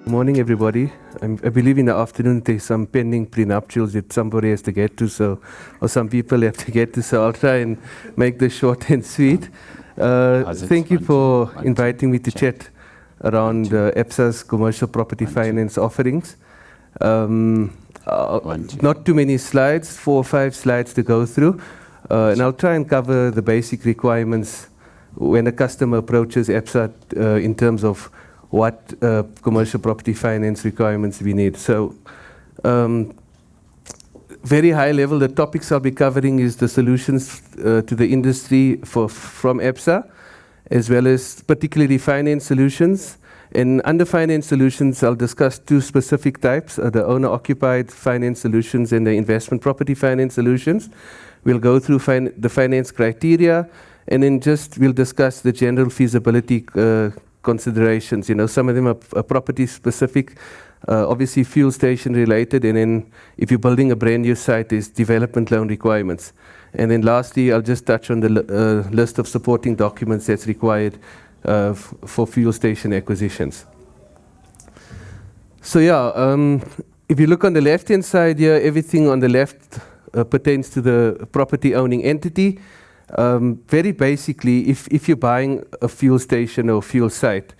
Good morning, everybody. I believe in the afternoon there's some pending prenuptials that somebody has to get to, or some people have to get to, so I'll try and make this short and sweet. Thank you for inviting me to chat around EPSA's commercial property finance offerings. Not too many slides, 4 or 5 slides to go through, and I'll try and cover the basic requirements when a customer approaches EPSA in terms of what commercial property finance requirements we need. So, very high level, the topics I'll be covering is the solutions to the industry from EPSA, as well as particularly finance solutions. And under finance solutions, I'll discuss 2 specific types, the owner-occupied finance solutions and the investment property finance solutions. We'll go through the finance criteria, and then we'll discuss the general feasibility considerations. Some of them are property specific, obviously fuel station related, and then if you're building a brand new site, there's development loan requirements. And then lastly, I'll just touch on the list of supporting documents that's required for fuel station acquisitions. So if you look on the left-hand side here, everything on the left pertains to the property owning entity. Very basically, if you're buying a fuel station or fuel site,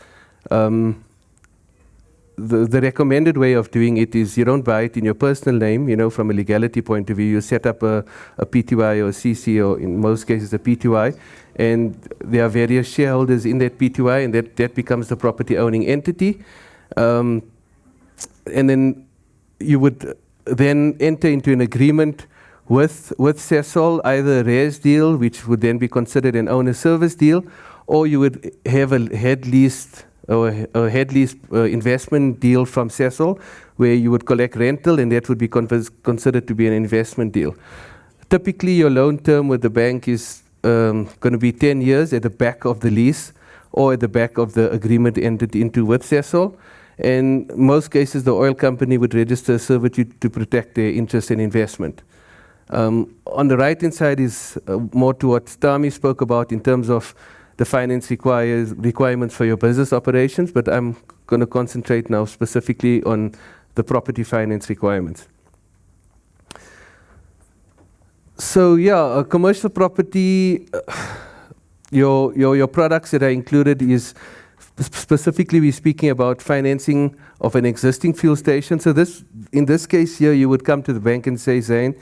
the recommended way of doing it is you don't buy it in your personal name. From a legality point of view, you set up a PTY or a CC, or in most cases a PTY, and there are various shareholders in that PTY, and that becomes the property owning entity. And then you would then enter into an agreement with Sasol, either a RES deal, which would then be considered an owner service deal, or you would have a head lease investment deal from Sasol, where you would collect rental, and that would be considered to be an investment deal. Typically, your loan term with the bank is going to be 10 years at the back of the lease or at the back of the agreement entered into with Sasol. And in most cases, the oil company would register a servitude to protect their interest and investment. On the right-hand side is more to what Tami spoke about in terms of the finance requirements for your business operations, but I'm going to concentrate now specifically on the property finance requirements. So a commercial property, your products that are included is specifically we're speaking about financing of an existing fuel station. So in this case here, you would come to the bank and say, Zain,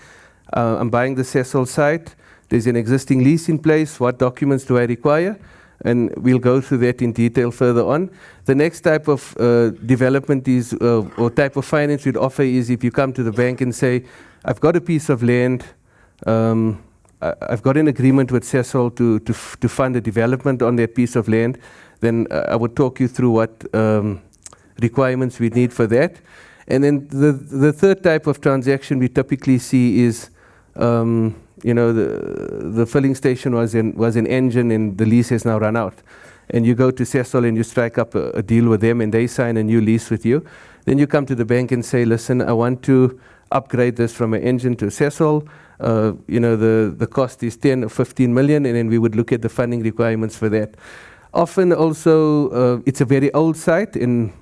I'm buying the Sasol site. There's an existing lease in place. What documents do I require? And we'll go through that in detail further on. The next type of development is, or type of finance we'd offer is if you come to the bank and say, I've got a piece of land. I've got an agreement with Sasol to fund the development on that piece of land. Then I would talk you through what requirements we need for that. And then the third type of transaction we typically see is, the filling station was an engine and the lease has now run out. And you go to Sasol and you strike up a deal with them and they sign a new lease with you. Then you come to the bank and say, listen, I want to upgrade this from an engine to Sasol. The cost is 10 or 15 million, and then we would look at the funding requirements for that. Often also, it's a very old site and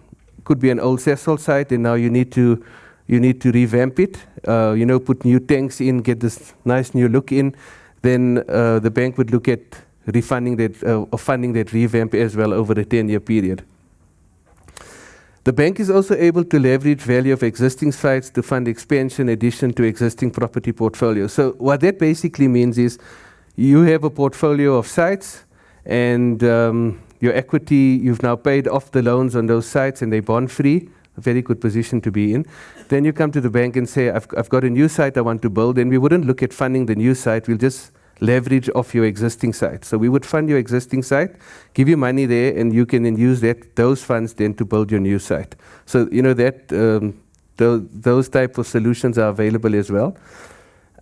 could be an old Sasol site, and now you need to revamp it, put new tanks in, get this nice new look in. Then the bank would look at refunding that or funding that revamp as well over a 10-year period. The bank is also able to leverage value of existing sites to fund expansion addition to existing property portfolio. So what that basically means is you have a portfolio of sites, and your equity, you've now paid off the loans on those sites and they're bond free, a very good position to be in. Then you come to the bank and say, I've got a new site I want to build, and we wouldn't look at funding the new site, we'll just leverage off your existing site. So we would fund your existing site, give you money there, and you can then use those funds then to build your new site. So those type of solutions are available as well.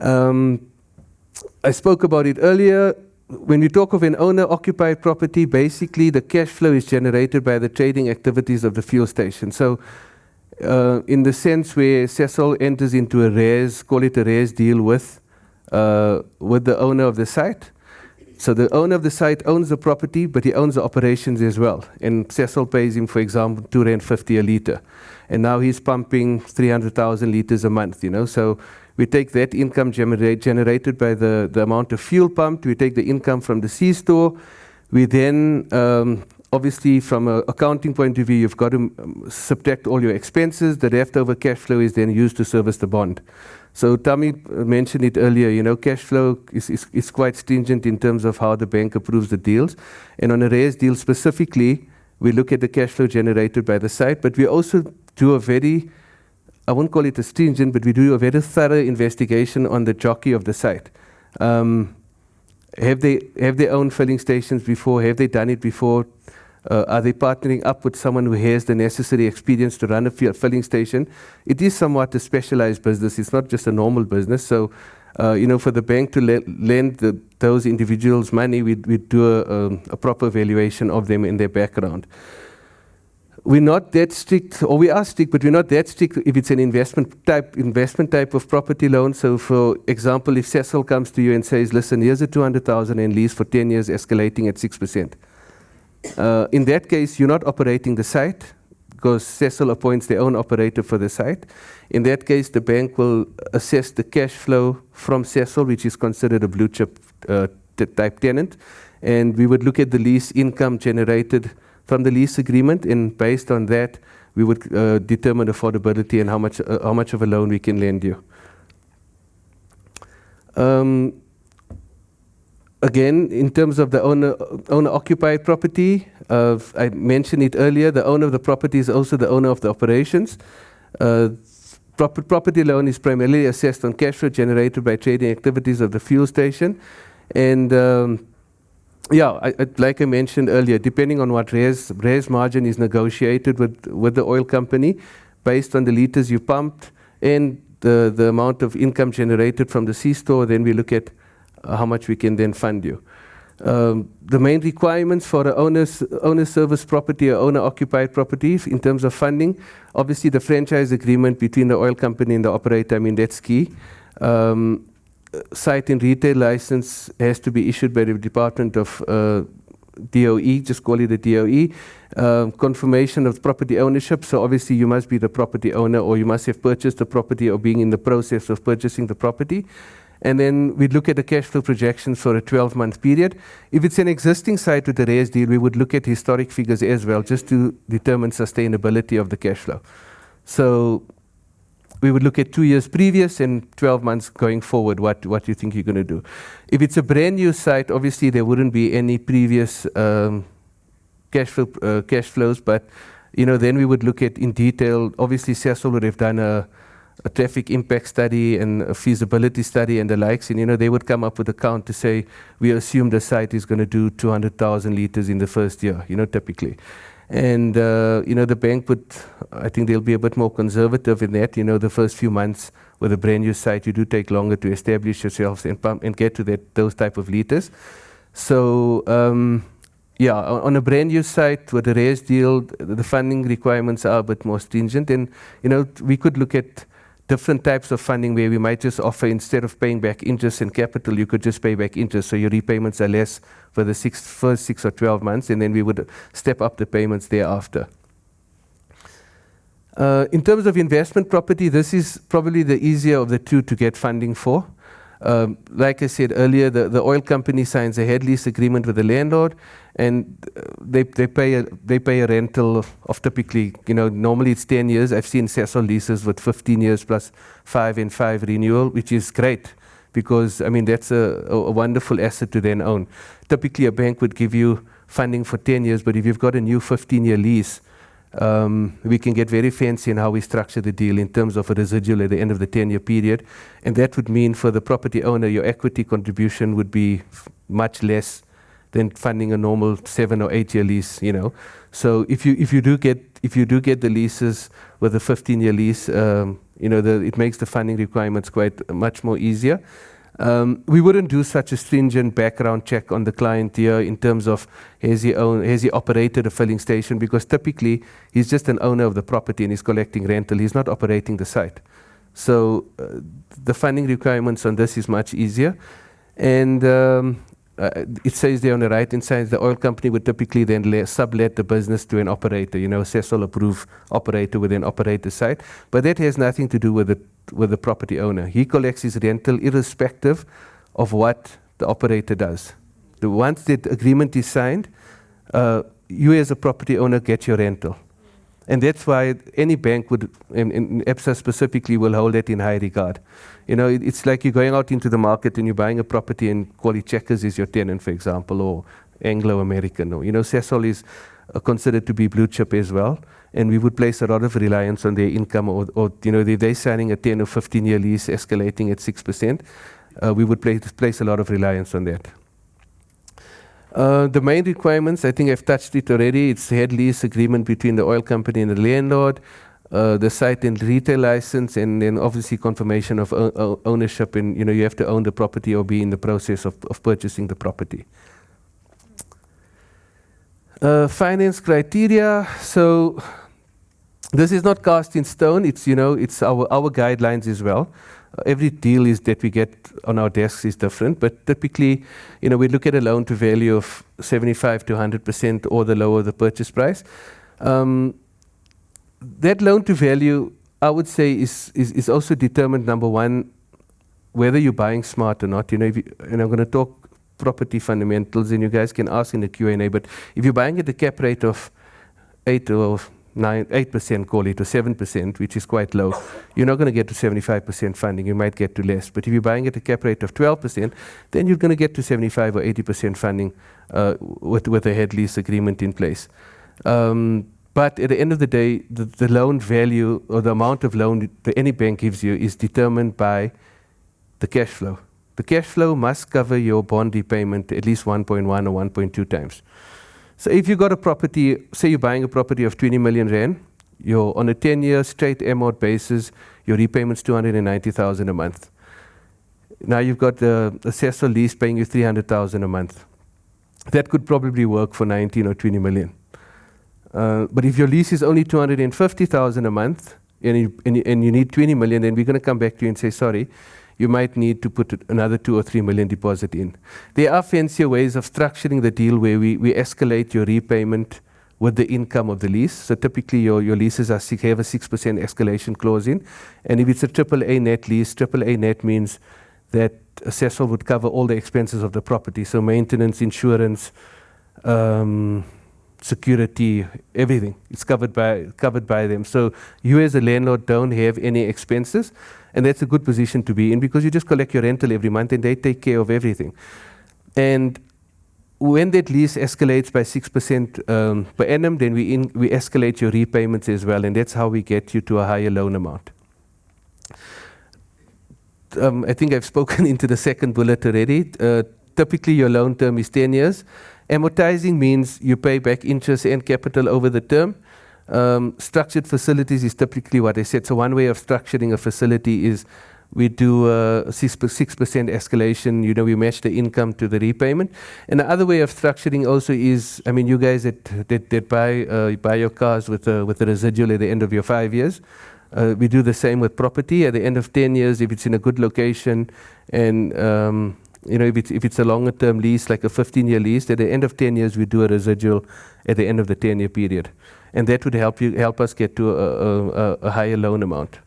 I spoke about it earlier. When we talk of an owner-occupied property, basically the cash flow is generated by the trading activities of the fuel station. So in the sense where Sasol enters into a RES, call it a RES deal with the owner of the site, So the owner of the site owns the property, but he owns the operations as well. And Sasol pays him, for example, R2.50 a litre. And now he's pumping 300,000 litres a month, So we take that income generated by the amount of fuel pumped. We take the income from the C-store. We then, obviously, from an accounting point of view, you've got to subtract all your expenses. The leftover cash flow is then used to service the bond. So Tommy mentioned it earlier, cash flow is quite stringent in terms of how the bank approves the deals. And on a raised deal specifically, we look at the cash flow generated by the site, but we also do a very, I won't call it a stringent, but we do a very thorough investigation on the jockey of the site. Have they owned filling stations before? Have they done it before? Are they partnering up with someone who has the necessary experience to run a filling station? It is somewhat a specialized business. It's not just a normal business. So, for the bank to lend those individuals money, we do a proper evaluation of them in their background. We're not that strict, or we are strict, but we're not that strict if it's an investment type of property loan. So, for example, if Sasol comes to you and says, listen, here's a 200,000 and lease for 10 years escalating at 6%. In that case, you're not operating the site because Sasol appoints their own operator for the site. In that case, the bank will assess the cash flow from Sasol, which is considered a blue chip type tenant. And we would look at the lease income generated from the lease agreement, and based on that, we would determine affordability and how much of a loan we can lend you. Again, in terms of the owner-occupied property, I mentioned it earlier, the owner of the property is also the owner of the operations. Property loan is primarily assessed on cash flow generated by trading activities of the fuel station. And like I mentioned earlier, depending on what res margin is negotiated with the oil company, based on the liters you pumped and the amount of income generated from the C-store, then we look at how much we can then fund you. The main requirements for an owner service property or owner occupied property in terms of funding, obviously the franchise agreement between the oil company and the operator, that's key. Site and retail license has to be issued by the Department of DOE, just call it a DOE. Confirmation of property ownership, so obviously you must be the property owner, or you must have purchased the property or being in the process of purchasing the property. And then we'd look at the cash flow projections for a 12-month period. If it's an existing site with a raised deal, we would look at historic figures as well, just to determine sustainability of the cash flow. So we would look at 2 years previous and 12 months going forward, what you think you're going to do. If it's a brand new site, obviously there wouldn't be any previous cash flows, but then we would look at in detail. Obviously, Sasol would have done a traffic impact study and a feasibility study and the likes, and they would come up with a count to say, we assume the site is going to do 200,000 litres in the first year, typically. And, the bank would, I think they'll be a bit more conservative in that, the first few months with a brand new site, you do take longer to establish yourselves and pump and get to those type of litres. So, on a brand new site with a raised deal, the funding requirements are a bit more stringent, and, we could look at different types of funding where we might just offer, instead of paying back interest and capital, you could just pay back interest, so your repayments are less for the first 6 or 12 months, and then we would step up the payments thereafter. In terms of investment property, this is probably the easier of the two to get funding for. Like I said earlier, the oil company signs a head lease agreement with the landlord, and they pay a rental of typically, normally it's 10 years. I've seen Sasol leases with 15 years plus 5 and 5 renewal, which is great because, that's a wonderful asset to then own. Typically, a bank would give you funding for 10 years, but if you've got a new 15-year lease, we can get very fancy in how we structure the deal in terms of a residual at the end of the 10-year period. And that would mean for the property owner, your equity contribution would be much less than funding a normal 7 or 8 year lease, So if you do get the leases with a 15-year lease, it makes the funding requirements much more easier. We wouldn't do such a stringent background check on the client here in terms of has he operated a filling station, because typically he's just an owner of the property and he's collecting rental. He's not operating the site. So the funding requirements on this is much easier. And it says there on the right-hand side, the oil company would typically then sublet the business to an operator, Sasol approved operator would then operate the site. But that has nothing to do with the property owner. He collects his rental irrespective of what the operator does. Once that agreement is signed, you as a property owner get your rental. And that's why any bank would, and EPSA specifically, will hold that in high regard. It's like you're going out into the market and you're buying a property and Quali Checkers is your tenant, for example, or Anglo-American. Sasol is considered to be blue chip as well. And we would place a lot of reliance on their income, or they're signing a 10 or 15-year lease escalating at 6%. We would place a lot of reliance on that. The main requirements, I think I've touched it already. It's head lease agreement between the oil company and the landlord, the site and retail license, and then obviously confirmation of ownership. And you have to own the property or be in the process of purchasing the property. Finance criteria. So this is not cast in stone. It's it's our guidelines as well. Every deal that we get on our desks is different, but typically, we look at a loan to value of 75 to 100% or the lower the purchase price. That loan to value, I would say, is also determined, number one, whether you're buying smart or not. And I'm going to talk property fundamentals, and you guys can ask in the Q&A. But if you're buying at a cap rate of 8%, call it, or 7%, which is quite low, you're not going to get to 75% funding. You might get to less. But if you're buying at a cap rate of 12%, then you're going to get to 75 or 80% funding with a head lease agreement in place. But at the end of the day, the loan value or the amount of loan that any bank gives you is determined by the cash flow. The cash flow must cover your bond repayment at least 1.1 or 1.2 times. So if you got a property, say you're buying a property of 20 million rand, you're on a 10-year straight amort basis, your repayment's 290,000 a month. Now you've got a Sasol lease paying you 300,000 a month. That could probably work for 19 or 20 million. But if your lease is only 250,000 a month and you need 20 million, then we're going to come back to you and say, sorry, you might need to put another 2 or 3 million deposit in. There are fancier ways of structuring the deal where we escalate your repayment with the income of the lease. So typically your leases have a 6% escalation clause in. And if it's a AAA net lease, AAA net means that Sasol would cover all the expenses of the property. So maintenance, insurance, security, everything. It's covered by them. So you as a landlord don't have any expenses. And that's a good position to be in because you just collect your rental every month and they take care of everything. And when that lease escalates by 6% per annum, then we escalate your repayments as well. And that's how we get you to a higher loan amount. I think I've spoken into the second bullet already. Typically, your loan term is 10 years. Amortizing means you pay back interest and capital over the term. Structured facilities is typically what I said. So one way of structuring a facility is we do a 6% escalation. We match the income to the repayment. And the other way of structuring also is, you guys that buy your cars with a residual at the end of your 5 years. We do the same with property. At the end of 10 years, if it's in a good location and if it's a longer term lease, like a 15-year lease, at the end of 10 years, we do a residual at the end of the 10-year period. And that would help us get to a higher loan amount.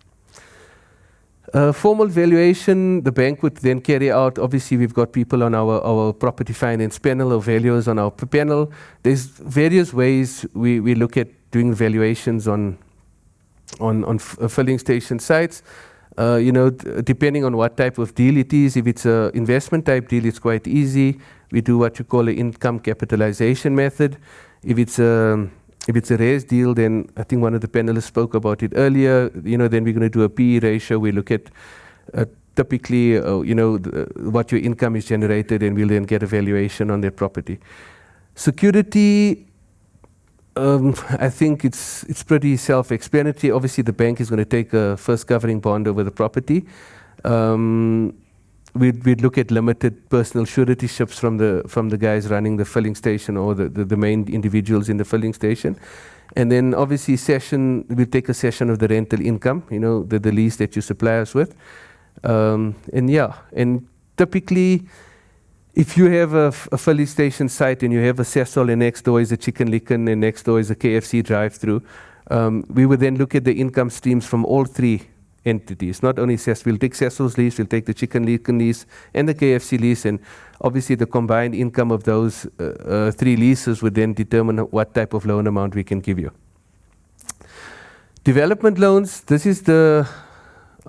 Formal valuation, the bank would then carry out. Obviously, we've got people on our property finance panel or valuers on our panel. There's various ways we look at doing valuations on filling station sites. Depending on what type of deal it is. If it's an investment type deal, it's quite easy. We do what you call an income capitalization method. If it's a raised deal, then I think one of the panelists spoke about it earlier. Then we're going to do a PE ratio. We look at typically, what your income is generated, and we'll then get a valuation on that property. Security. I think it's pretty self-explanatory. Obviously, the bank is going to take a first covering bond over the property. We'd look at limited personal suretyships from the guys running the filling station or the main individuals in the filling station. And then obviously we'll take a session of the rental income, the lease that you supply us with. And typically, If you have a filling station site and you have a Sasol and next door is a Chicken Licken and next door is a KFC drive-through, we would then look at the income streams from all three entities, not only Sasol. We'll take Sasol's lease, we'll take the Chicken Licken lease and the KFC lease, and obviously the combined income of those three leases would then determine what type of loan amount we can give you. Development loans, this is I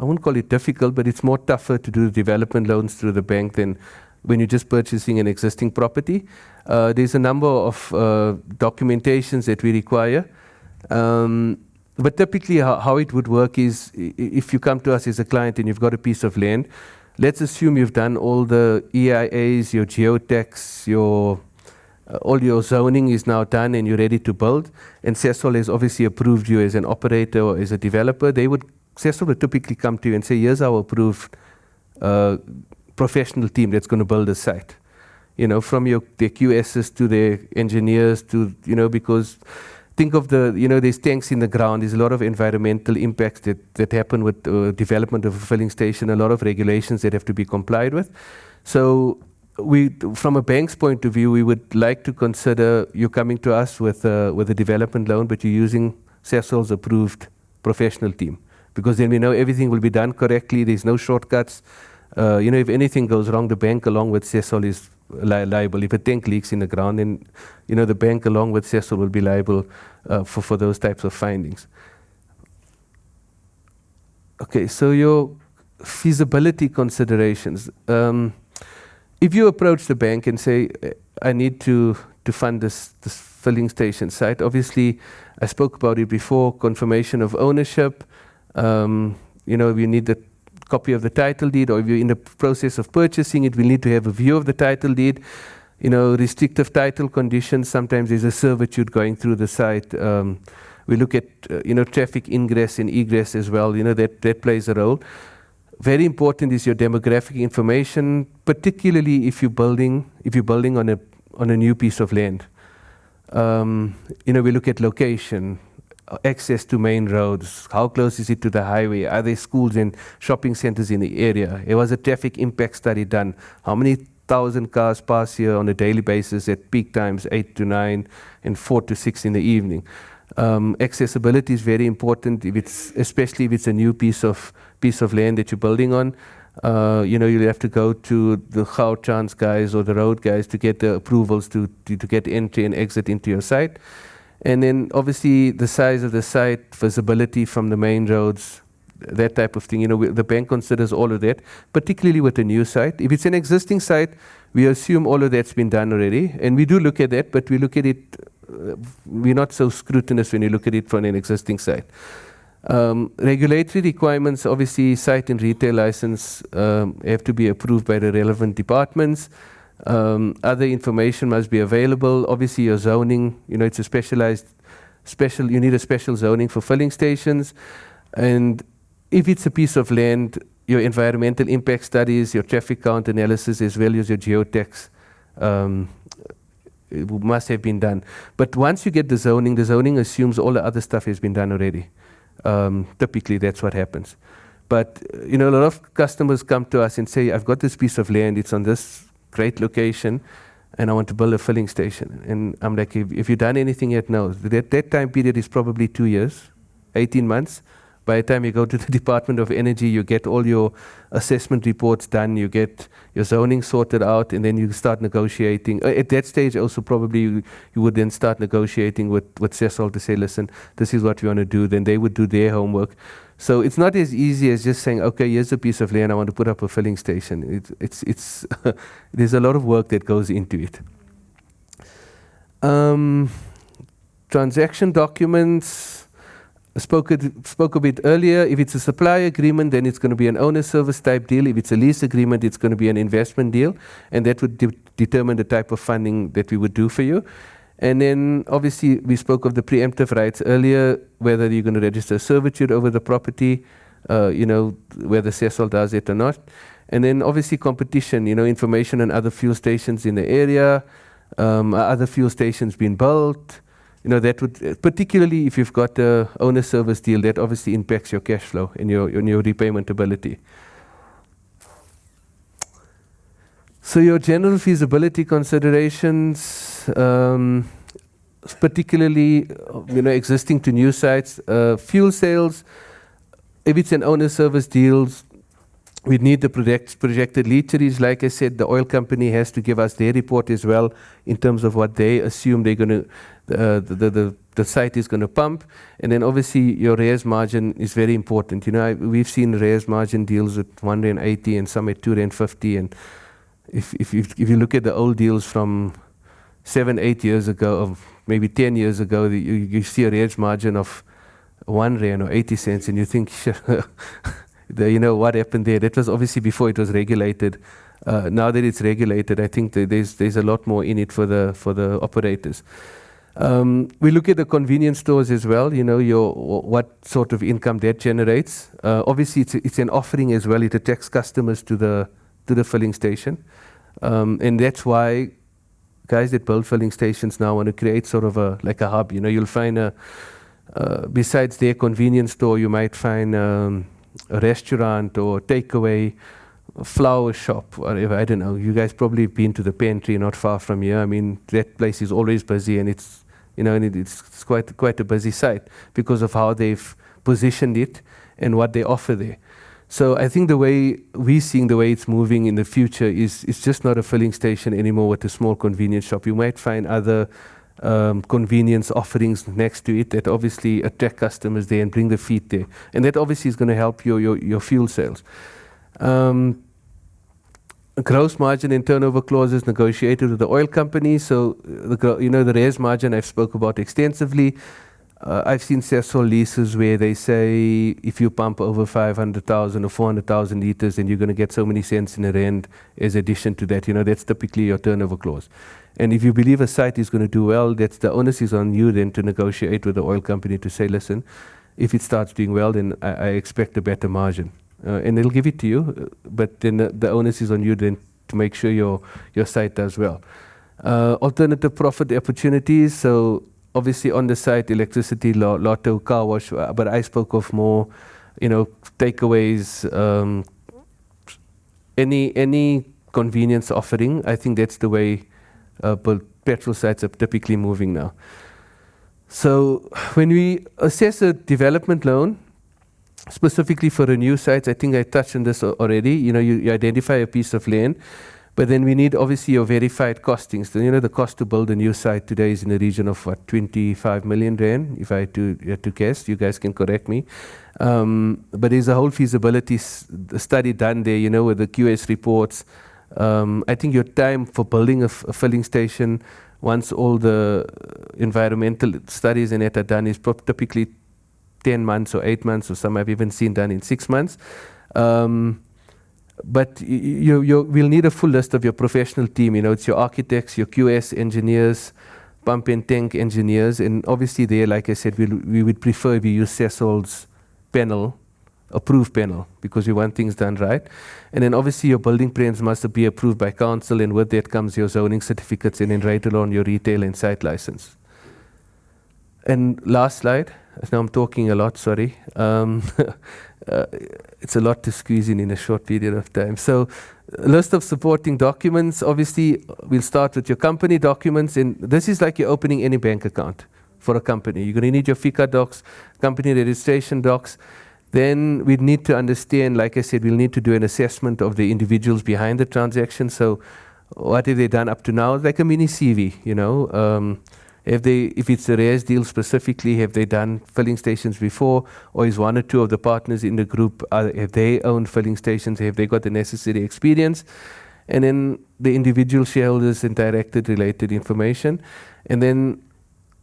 won't call it difficult, but it's more tougher to do development loans through the bank than when you're just purchasing an existing property. There's a number of documentations that we require. But typically how it would work is if you come to us as a client and you've got a piece of land, let's assume you've done all the EIAs, your geotax, all your zoning is now done and you're ready to build, and Sasol has obviously approved you as an operator or as a developer. Sasol would typically come to you and say, here's our approved professional team that's going to build a site. From their QSs to their engineers to, because think of there's tanks in the ground, there's a lot of environmental impacts that happen with development of a filling station, a lot of regulations that have to be complied with. So from a bank's point of view, we would like to consider you coming to us with a development loan, but you're using Sasol's approved professional team, because then we know everything will be done correctly. There's no shortcuts. If anything goes wrong, the bank along with Sasol is liable. If a tank leaks in the ground, then the bank along with Sasol will be liable for those types of findings. Okay, so your feasibility considerations. If you approach the bank and say, I need to fund this filling station site, obviously, I spoke about it before, confirmation of ownership. You need the copy of the title deed, or if you're in the process of purchasing it, we need to have a view of the title deed. Restrictive title conditions, sometimes there's a servitude going through the site. We look at, traffic ingress and egress as well, that plays a role. Very important is your demographic information, particularly if you're building on a new piece of land. We look at location, access to main roads, how close is it to the highway, are there schools and shopping centers in the area? There was a traffic impact study done. How many thousand cars pass here on a daily basis at peak times, 8 to 9 and 4 to 6 in the evening? Accessibility is very important, especially if it's a new piece of land that you're building on. You'll have to go to the Gautrans guys or the road guys to get the approvals to get entry and exit into your site. And then obviously the size of the site, visibility from the main roads, that type of thing. The bank considers all of that, particularly with a new site. If it's an existing site, we assume all of that's been done already. And we do look at that, but we look at it, we're not so scrutinous when you look at it from an existing site. Regulatory requirements, obviously site and retail license have to be approved by the relevant departments. Other information must be available. Obviously your zoning, it's a you need a special zoning for filling stations. And if it's a piece of land, your environmental impact studies, your traffic count analysis, as well as your geotax must have been done. But once you get the zoning assumes all the other stuff has been done already. Typically that's what happens. But a lot of customers come to us and say, I've got this piece of land, it's on this great location, and I want to build a filling station. And I'm like, if you've done anything yet? No. That time period is probably 2 years, 18 months. By the time you go to the Department of Energy, you get all your assessment reports done, you get your zoning sorted out, and then you start negotiating. At that stage also probably you would then start negotiating with Sasol to say, listen, this is what we want to do. Then they would do their homework. So it's not as easy as just saying, okay, here's a piece of land, I want to put up a filling station. It's there's a lot of work that goes into it. Transaction documents. Spoke a bit earlier. If it's a supply agreement, then it's going to be an owner service type deal. If it's a lease agreement, it's going to be an investment deal, and that would determine the type of funding that we would do for you. And then obviously we spoke of the preemptive rights earlier, whether you're going to register servitude over the property, whether Sasol does it or not. And then obviously competition, information on other fuel stations in the area, other fuel stations being built. That would, particularly if you've got a owner service deal, that obviously impacts your cash flow and your repayment ability. So your general feasibility considerations, particularly existing to new sites, fuel sales. If it's an owner service deals, we need the projected leachages. Like I said, the oil company has to give us their report as well in terms of what they assume they're going to, the site is going to pump. And then obviously your res margin is very important. We've seen res margin deals at 180 and some at 250. And if you look at the old deals from 7-8 years ago, or maybe 10 years ago, you see a res margin of 1 rand or 80 cents, and you think, what happened there? That was obviously before it was regulated. Now that it's regulated, I think that there's a lot more in it for the operators. We look at the convenience stores as well. What sort of income that generates. Obviously, it's an offering as well. It attracts customers to the filling station, and that's why guys that build filling stations now want to create sort of a hub. You'll find besides their convenience store, you might find a restaurant or takeaway, flower shop, whatever. I don't know. You guys probably been to the Pantry, not far from here. I mean, that place is always busy, and it's it's quite a busy site because of how they've positioned it and what they offer there. So I think the way we're seeing the way it's moving in the future is it's just not a filling station anymore with a small convenience shop. You might find other convenience offerings next to it that obviously attract customers there and bring the feet there. And that obviously is going to help your fuel sales. Gross margin and turnover clauses negotiated with the oil company. So the res margin I've spoke about extensively. I've seen Sasol leases where they say if you pump over 500,000 or 400,000 liters, then you're going to get so many cents in a rand as addition to that. That's typically your turnover clause. And if you believe a site is going to do well, that's the onus is on you then to negotiate with the oil company to say, listen, if it starts doing well, then I expect a better margin. And they'll give it to you, but then the onus is on you then to make sure your site does well. Alternative profit opportunities. So obviously on the site, electricity, lotto, car wash, but I spoke of more, takeaways, any convenience offering. I think that's the way petrol sites are typically moving now. So when we assess a development loan, specifically for a new site, I think I touched on this already. You identify a piece of land, but then we need obviously your verified costings. The cost to build a new site today is in the region of 25 million rand. If I had to guess, you guys can correct me. But there's a whole feasibility study done there, with the QS reports. I think your time for building a filling station, once all the environmental studies and that are done, is typically 10 months or 8 months, or some I've even seen done in 6 months. But we'll need a full list of your professional team. It's your architects, your QS engineers, pump and tank engineers, and obviously there, like I said, we would prefer if you use Sasol's panel, approved panel, because we want things done right. And then obviously your building plans must be approved by council, and with that comes your zoning certificates, and then later on your retail and site license. And last slide. Now I'm talking a lot, sorry. It's a lot to squeeze in a short period of time. So a list of supporting documents. Obviously, we'll start with your company documents. And this is like you're opening any bank account for a company. You're going to need your FICA docs, company registration docs. Then we need to understand, like I said, we'll need to do an assessment of the individuals behind the transaction. So what have they done up to now? Like a mini CV, if it's a res deal specifically, have they done filling stations before, or is one or two of the partners in the group, have they owned filling stations, have they got the necessary experience? And then the individual shareholders and directed related information. And then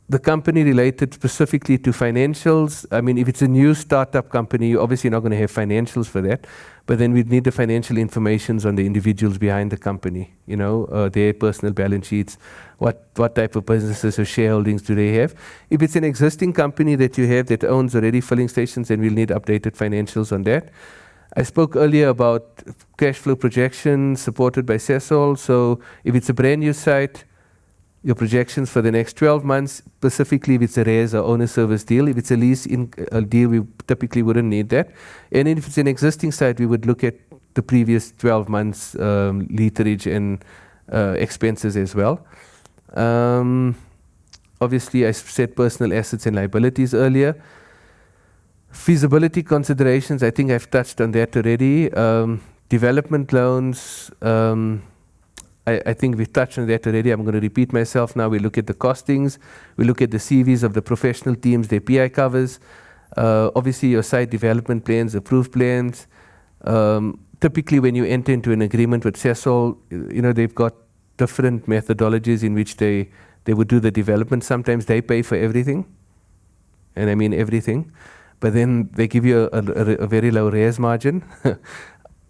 the company related specifically to financials. I mean, if it's a new startup company, you're obviously not going to have financials for that, but then we'd need the financial informations on the individuals behind the company, their personal balance sheets, what type of businesses or shareholdings do they have. If it's an existing company that you have that owns already filling stations, then we'll need updated financials on that. I spoke earlier about cash flow projections supported by Sasol. So if it's a brand new site, your projections for the next 12 months, specifically if it's a res or owner service deal. If it's a lease deal, we typically wouldn't need that. And if it's an existing site, we would look at the previous 12 months literage and expenses as well. Obviously, I said personal assets and liabilities earlier. Feasibility considerations, I think I've touched on that already. Development loans, I think we've touched on that already. I'm going to repeat myself now. We look at the costings. We look at the CVs of the professional teams, their PI covers. Obviously, your site development plans, approved plans. Typically, when you enter into an agreement with Sasol, they've got different methodologies in which they would do the development. Sometimes they pay for everything, and I mean everything. But then they give you a very low res margin.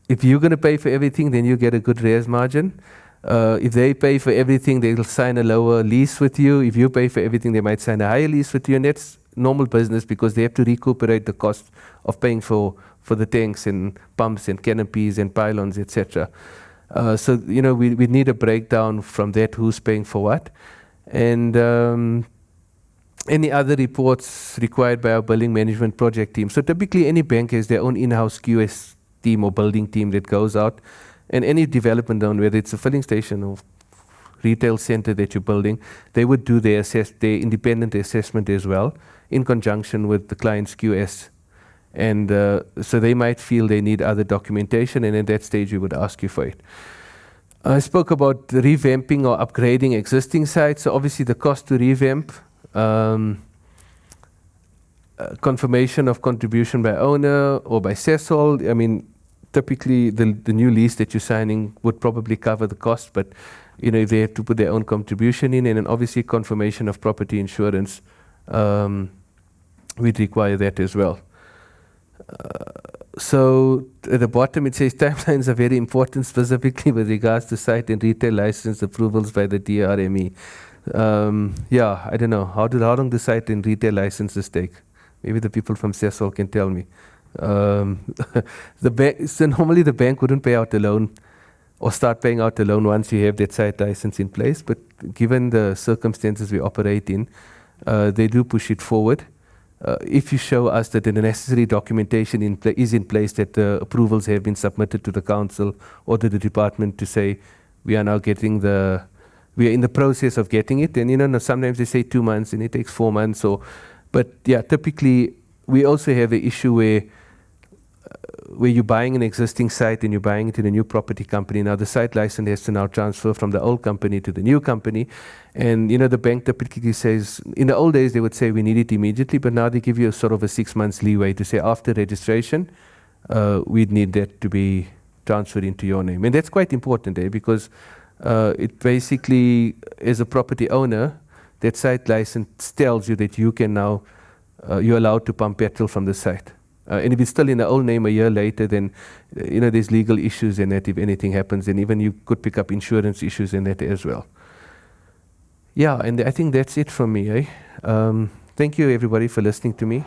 If you're going to pay for everything, then you get a good res margin. If they pay for everything, they'll sign a lower lease with you. If you pay for everything, they might sign a higher lease with you. And that's normal business because they have to recuperate the cost of paying for the tanks and pumps and canopies and pylons, etc. So, we need a breakdown from that, who's paying for what. And any other reports required by our building management project team. So typically any bank has their own in-house QS team or building team that goes out, and any development loan, whether it's a filling station or retail center that you're building, they would do their independent assessment as well in conjunction with the client's QS. And so they might feel they need other documentation, and at that stage we would ask you for it. I spoke about revamping or upgrading existing sites. So obviously the cost to revamp, confirmation of contribution by owner or by Sasol. I mean, typically the new lease that you're signing would probably cover the cost, but if they have to put their own contribution in, and then obviously confirmation of property insurance, we'd require that as well. So at the bottom it says timelines are very important, specifically with regards to site and retail license approvals by the DRME. I don't know. How long do site and retail licenses take? Maybe the people from Sasol can tell me. So normally the bank wouldn't pay out a loan or start paying out a loan once you have that site license in place. But given the circumstances we operate in, they do push it forward. If you show us that the necessary documentation is in place, that the approvals have been submitted to the council or to the department to say we are now getting we are in the process of getting it, and sometimes they say 2 months and it takes 4 months. But yeah, typically we also have an issue where you're buying an existing site and you're buying it in a new property company. Now the site license has to now transfer from the old company to the new company, and the bank typically says, in the old days they would say we need it immediately, but now they give you a sort of a 6 months leeway to say after registration we'd need that to be transferred into your name. And that's quite important because it basically, as a property owner, that site license tells you that you can now, you're allowed to pump petrol from the site. And if it's still in the old name a year later, then there's legal issues in that if anything happens, and even you could pick up insurance issues in that as well. Yeah, and I think that's it from me. Thank you everybody for listening to me.